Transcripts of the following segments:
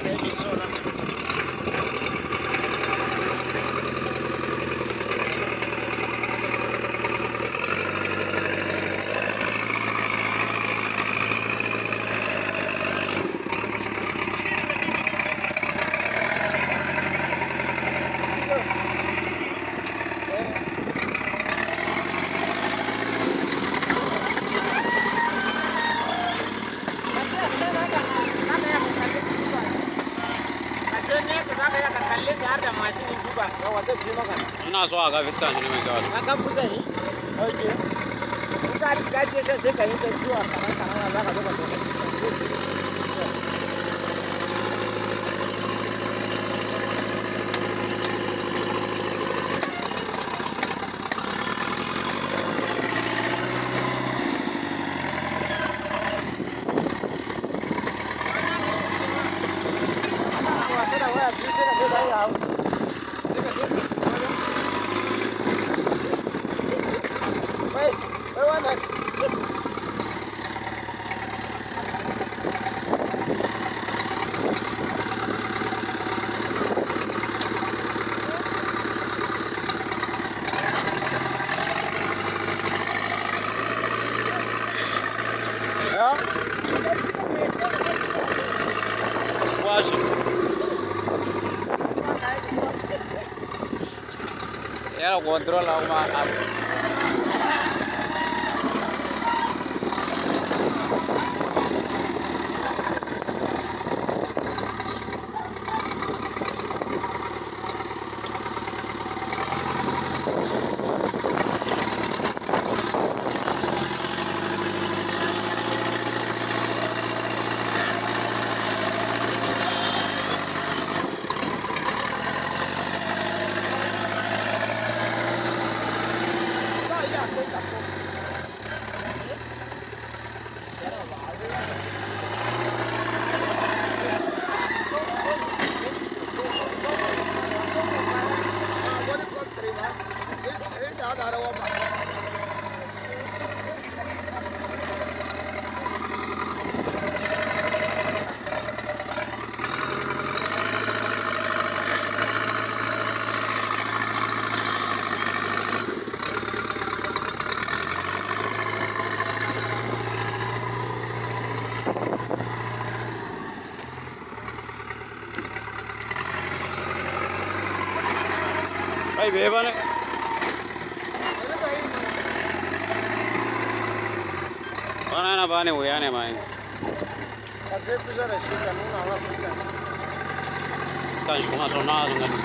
da yake so nan. Ina so a ga fiska shi ne mai kyau. Na kan fuska shi? Ok. Ka ce sai ka yi ta zuwa kanan za ka zo ka zo. Washi. Era controla uma. Ai bai ba ne. Wannan yana ba ne wuya ne ma yi. Ka sai kusa da shi ka nuna wa fuskan shi. Fuskan shi kuma sau nawa sun gani.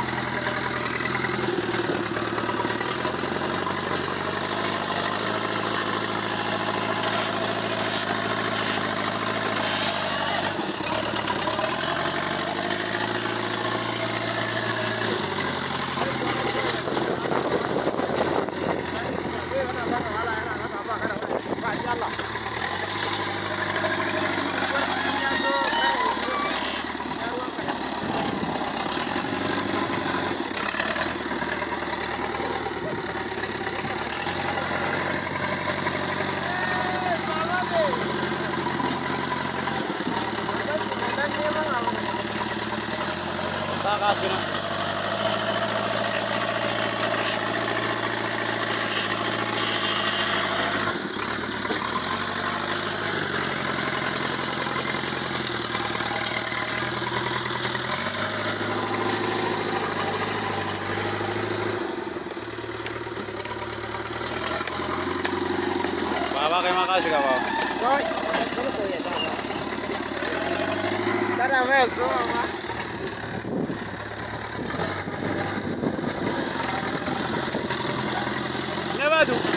Saka suna. Baba kai ma ka shiga ba. Kana mai so ma. Nevado.